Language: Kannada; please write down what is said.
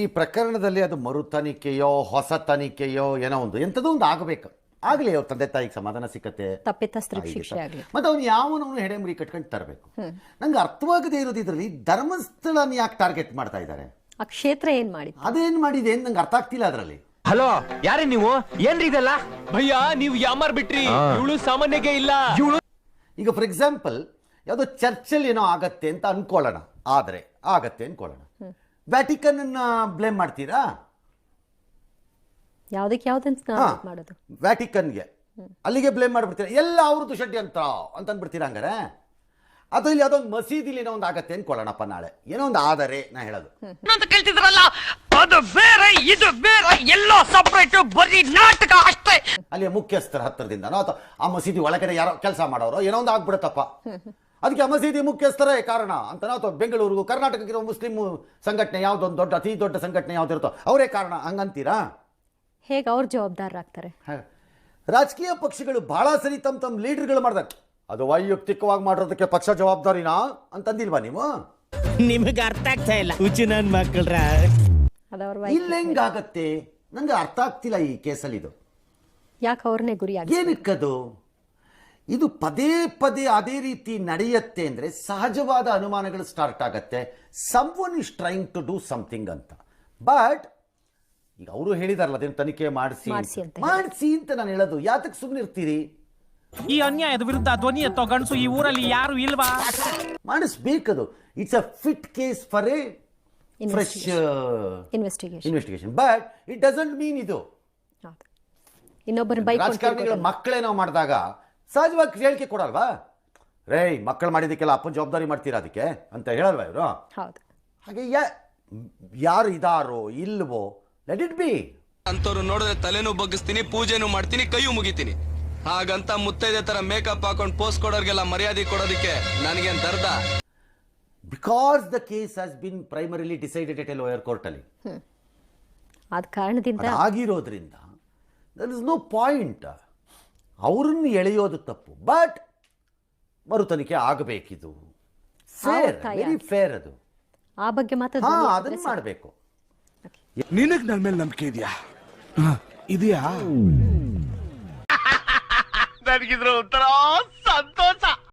ಈ ಪ್ರಕರಣದಲ್ಲಿ ಅದು ಮರು ತನಿಖೆಯೋ ಹೊಸ ತನಿಖೆಯೋ ಏನೋ ಒಂದು ಎಂಥದೋ ಒಂದು ಆಗಬೇಕು. ಆಗಲಿ ಅವ್ರ ತಂದೆ ತಾಯಿಗೆ ಸಮಾಧಾನ ಸಿಕ್ಕತ್ತೆ, ತಪ್ಪಿತಸ್ಥರಿಗೆ ಶಿಕ್ಷೆ ಆಗಲಿ. ಮತ್ತೆ ಅವ್ನು ಯಾವನವನು ಹೆಡೆಮುರಿ ಕಟ್ಕೊಂಡು ತರಬೇಕು. ನಂಗೆ ಅರ್ಥವಾಗದೇ ಇರೋದು ಇದರಲ್ಲಿ ಧರ್ಮಸ್ಥಳನ ಯಾಕೆ ಟಾರ್ಗೆಟ್ ಮಾಡ್ತಾ ಇದ್ದಾರೆ? ಆ ಕ್ಷೇತ್ರ ಏನ್ ಮಾಡಿತ್ತು, ಅದೇನ್ ಮಾಡಿದೆ ಅಂತ ನಂಗೆ ಅರ್ಥ ಆಗ್ತಿಲ್ಲ ಅದರಲ್ಲಿ. ಹಲೋ, ಯಾರೇ ನೀವು? ಏನ್ರಿ ಇದೆಲ್ಲ? ಭಯ್ಯ ನೀವು ಯಾಮಾರ್ ಬಿಟ್ರಿ, ಇವಳು ಸಾಮಾನ್ಯಗೆ ಇಲ್ಲ. ಈಗ ಫಾರ್ ಎಕ್ಸಾಂಪಲ್ ಯಾವುದೋ ಚರ್ಚಲ್ಲಿ ಏನೋ ಆಗತ್ತೆ ಅಂತ ಅನ್ಕೊಳ್ಳೋಣ, ಆದರೆ ಆಗತ್ತೆ ಅನ್ಕೊಳ್ಳೋಣ, ವ್ಯಾಟಿಕನ್ ಅನ್ನ ಬ್ಲೇಮ್ ಮಾಡ್ತೀರಾ? ಯಾವ್ದಕ್ಕೆ ಯಾವ್ದಂತ ಮಾಡೋದು? ವ್ಯಾಟಿಕನ್ಗೆ ಅಲ್ಲಿಗೆ ಬ್ಲೇಮ್ ಮಾಡಿಬಿಡ್ತೀರಾ, ಎಲ್ಲ ಅವ್ರದ್ದು ಶೆಡ್ಡಿ ಅಂತ ಅಂದ್ಬಿಡ್ತೀರಾ ಹಂಗಾರೆ? ಅದು ಇಲ್ಲಿ ಯಾವುದೋ ಒಂದು ಮಸೀದಿಲಿ ಏನೋ ಒಂದು ಆಗತ್ತೆ ಅನ್ಕೊಳ್ಳೋಣಪ್ಪ, ನಾಳೆ ಏನೋ ಒಂದು ಆದರೆ ನಾ ಹೇಳೋದು ಕೇಳ್ತಿದ್ರಲ್ಲ, ಅದು ಬೇರೆ ಇದು ಬೇರೆ, ಎಲ್ಲೋ ಸಪರೇಟ್, ಬರೀ ನಾಟಕ ಅಷ್ಟೇ. ಅಲ್ಲಿ ಮುಖ್ಯಸ್ಥರ ಹತ್ತಿರದಿಂದನೋ ಅಥವಾ ಆ ಮಸೀದಿ ಒಳಗಡೆ ಯಾರೋ ಕೆಲಸ ಮಾಡೋರು ಏನೋ ಒಂದು ಆಗ್ಬಿಡುತ್ತಪ್ಪ, ಅದಕ್ಕೆ ಆ ಮಸೀದಿ ಮುಖ್ಯಸ್ಥರೇ ಕಾರಣ ಅಂತನೋ, ಅಥವಾ ಬೆಂಗಳೂರಿಗೂ ಕರ್ನಾಟಕಕ್ಕಿರೋ ಮುಸ್ಲಿಂ ಸಂಘಟನೆ ಯಾವುದೊಂದು ದೊಡ್ಡ ಅತಿ ದೊಡ್ಡ ಸಂಘಟನೆ ಯಾವ್ದಿರುತ್ತೋ ಅವರೇ ಕಾರಣ ಹಂಗಂತೀರಾ? ಹೇಗೆ ಅವ್ರು ಜವಾಬ್ದಾರರಾಗ್ತಾರೆ? ರಾಜಕೀಯ ಪಕ್ಷಗಳು ಬಹಳ ಸರಿ ತಮ್ಮ ಲೀಡರ್ಗಳು ಮಾಡ್ದಾಗ ಅದು ವೈಯಕ್ತಿಕವಾಗಿ ಮಾಡಿರೋದಕ್ಕೆ ಪಕ್ಷ ಜವಾಬ್ದಾರಿನಾ ಅಂತಂದಿಲ್ವಾ ನೀವು? ನಿಮಗೆ ಅರ್ಥ ಆಗ್ತಾ ಇಲ್ಲ ಹುಚ್ಚು ನನ್ನ ಮಕ್ಕಳ್ರ. ಇಲ್ಲ ಹೆಂಗಾಗತ್ತೆ ನಂಗೆ ಅರ್ಥ ಆಗ್ತಿಲ್ಲ ಈ ಕೇಸಲ್ಲಿ. ಇದು ಯಾಕೆ ಅವ್ರನ್ನೇ ಗುರಿ ಆಗಿ ಏನಕ್ಕದು? ಇದು ಪದೇ ಪದೇ ಅದೇ ರೀತಿ ನಡೆಯುತ್ತೆ ಅಂದ್ರೆ ಸಹಜವಾದ ಅನುಮಾನಗಳು ಸ್ಟಾರ್ಟ್ ಆಗತ್ತೆ, someone is trying to do something ಅಂತ. ಬಟ್ ಈಗ ಅವರು ಹೇಳಿದಾರಲ್ಲ ಅದೇನು ತನಿಖೆ ಮಾಡಿಸಿ ಅಂತ ನಾನು ಹೇಳೋದು, ಯಾತಕ್ಕೆ ಸುಮ್ಮನೆ ಇರ್ತೀರಿ? ಈ ಅನ್ಯಾಯದ ವಿರುದ್ಧ ಧ್ವನಿ ಎತ್ತೋ ಗಂಡಸು ಈ ಊರಲ್ಲಿ ಯಾರು ಇಲ್ವಾ? ಮಾಡಿಸ್ಬೇಕದು. It's a fit case for a fresh investigation. But it doesn't mean ಇದು ಇನ್ನೊಬ್ಬರ ರಾಜಕಾರಣಿಗಳ ಮಕ್ಕಳೇನೋ ಮಾಡಿದಾಗ ಸಹಜವಾಗಿ ಹೇಳಿಕೆ ಕೊಡಲ್ವಾ? ರೇ ಮಕ್ಕಳು ಮಾಡಿದಕ್ಕೆಲ್ಲ ಅಪ್ಪನ ಜವಾಬ್ದಾರಿ ಮಾಡ್ತೀರಾ ಅದಕ್ಕೆ ಅಂತ ಹೇಳಲ್ವಾ ಇವರು? ಹಾಗೆ ಯಾರು ಇದಾರೋ ಇಲ್ವೋ ಲೆಟ್ ಇಟ್ ಬಿ. ಅಂತವ್ರು ನೋಡಿದ್ರೆ ತಲೆನೂ ಬಗ್ಗಿಸ್ತೀನಿ, ಪೂಜೆನೂ ಮಾಡ್ತೀನಿ, ಕೈಯೂ ಮುಗಿತೀನಿ. ಹಾಗಂತ ಮುತ್ತೈದೆ ತರ ಮೇಕಪ್ ಹಾಕೊಂಡು ಪೋಸ್ಟ್ ಕೊಡೋರ್ಗೆಲ್ಲ ಮರ್ಯಾದೆ ಕೊಡೋದಕ್ಕೆ ನನಗೇನ್ ದರ್ದ? Because the case has been primarily decided at a lower court ಅಲ್ಲಿ. ಆದ ಕಾರಣದಿಂದ ಆಗಿರೋದ್ರಿಂದ ದರ್ ಇಸ್ ನೋ ಪಾಯಿಂಟ್ ಅವ್ರನ್ನ ಎಳೆಯೋದು ತಪ್ಪು. ಬಟ್ ಮರು ತನಿಖೆ ಆಗಬೇಕಿದು, ಫೇರ್, ವೆರಿ ಫೇರ್. ಅದು ಆ ಬಗ್ಗೆ ಮಾತ್ರ ಅದನ್ನ ಮಾಡಬೇಕು. ನಿನಗ್ ನನ್ನ ಮೇಲೆ ನಂಬಿಕೆ ಇದೆಯಾ? ಇದೆಯಾ? ನನಗಿದ್ರ ಒಂಥರ ಸಂತೋಷ